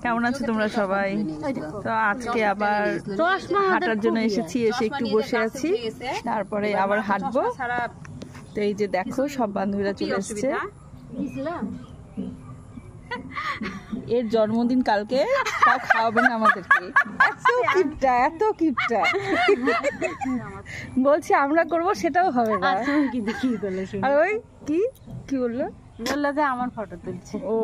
কেমন আছো তোমরা সবাই? তো আজকে আবার হাঁটার জন্য এসেছি, এসে একটু বসে আছি, তারপরে আবার হাঁটবো। তো এই যে দেখো সব বান্ধবীরা চলে এসছে। এর জন্মদিন কালকে, তাও খাওয়াবে না আমাদেরকে। এত কিপটা বলছি আমরা করবো, সেটাও হবে না। আর ওই কি বললো যে আমার ফটো তুলছে। ও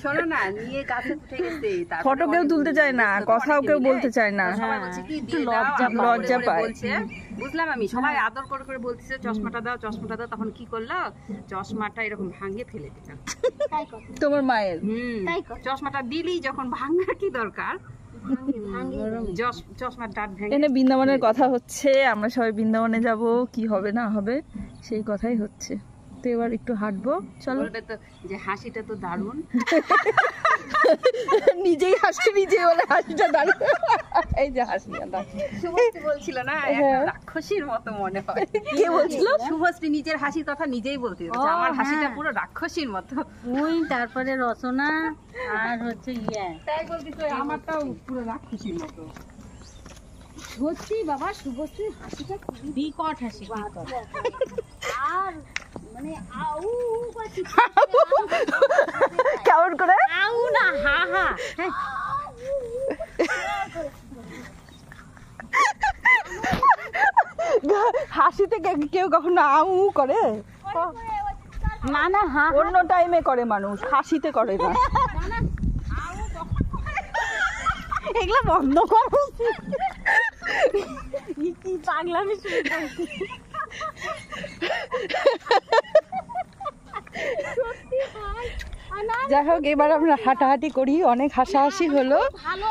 শোনো না, নিয়ে গাছে উঠে গেছে, ফটো কেউ তুলতে চায় না, কথাও কেউ বলতে চায় না, লজ্জা পায়। বুঝলাম আমি, সবাই আদর করে করে বলতেছে চশমাটা দাও চশমাটা দাও, তখন কি করলো, চশমাটা এরকম ভাঙিয়ে ফেলে দিলাম। তোমার মায়ের চশমাটা দিলি যখন ভাঙার কি দরকার, চশমার ডাট ভেঙে। এনে বৃন্দাবনের কথা হচ্ছে, আমরা সবাই বৃন্দাবনে যাব, কি হবে না হবে সেই কথাই হচ্ছে। তো এবার একটু হাঁটবো, চলো। যে হাসিটা তো দারুণ, নিজেই হাসি, নিজে বলে হাসিটা দারুণ। এই যে হাসি শুভশ্রী বলছিল না, রাক্ষসীর মতো মনে হয়। কে বলছিল? শুভশ্রী নিজের হাসির কথা নিজেই বলতে, আমার হাসিটা পুরো রাক্ষসীর মতো। ওই তারপরে রচনা আর হচ্ছে তাই বলতেছে আমারটাও পুরো রাক্ষসীর মতো। সত্যি বাবা, শুভশ্রীর হাসিটা খুবই বিকট হাসি, আর মানে আউ কেমন করে আউ না হা হা। হাসিতে কেউ কখনো আউ করে না? না হা, অন্য টাইমে করে মানুষ, হাসিতে করে না। এগুলো বন্ধ করো, কি পাগলামি শুরু করছি। যাই হোক, এবার আমরা হাঁটাহাঁটি করি, অনেক হাসাহাসি হলো। ভালো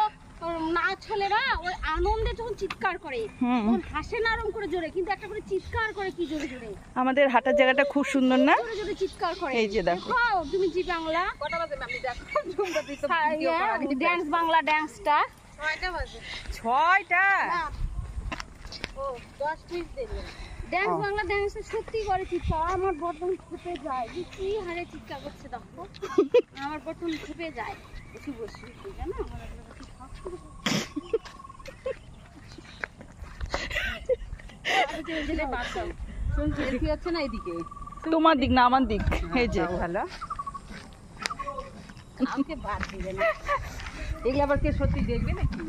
নাচ হলে না, ওই আনন্দে যখন চিৎকার করে তখন হাসে না আরম করে জোরে, কিন্তু একটা করে চিৎকার করে কি জোরে জোরে। আমাদের হাঁটার জায়গাটা খুব সুন্দর না? জোরে জোরে চিৎকার করে। এই যে দেখো, তুমি জি বাংলা কটা বাজে আমি দেখো, ড্যান্স বাংলা ড্যান্সটা 6টা বাজে। 6টা? ও 10 মিনিট দেরি। ড্যান্স বাংলা ড্যান্সে সত্যি করে চিৎকার, আমার বর্তমান খেপে যায়, কি হারে চিৎকার করছে দেখো। আমার বর্তমান খেপে যায়। শুভশ্রী জানো আমার তোমার দিক না আমার দিক। এই যে ভালো, এগুলো আবার কে সত্যি দেখবে নাকি?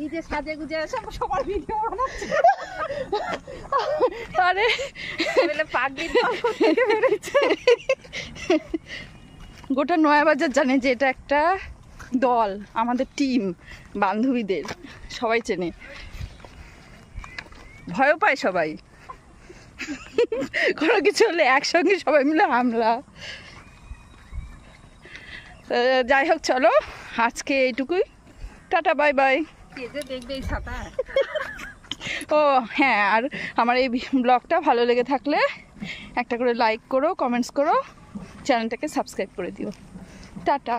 নিজে সাজে গুজে সবার ভিডিও বানাচ্ছে। আরে পাগড়ি গোটা নয়াবাজার জানে যে এটা একটা দল, আমাদের টিম, বান্ধবীদের সবাই চেনে, ভয়ও পায় সবাই। কোনো কিছু হলে একসঙ্গে সবাই মিলে হামলা। যাই হোক, চলো আজকে এইটুকুই, টাটা বাই বাই। দেখবে এই ছাতা। ও হ্যাঁ, আর আমার এই ব্লগটা ভালো লেগে থাকলে একটা করে লাইক করো, কমেন্টস করো, চ্যানেলটাকে সাবস্ক্রাইব করে দিও। টাটা।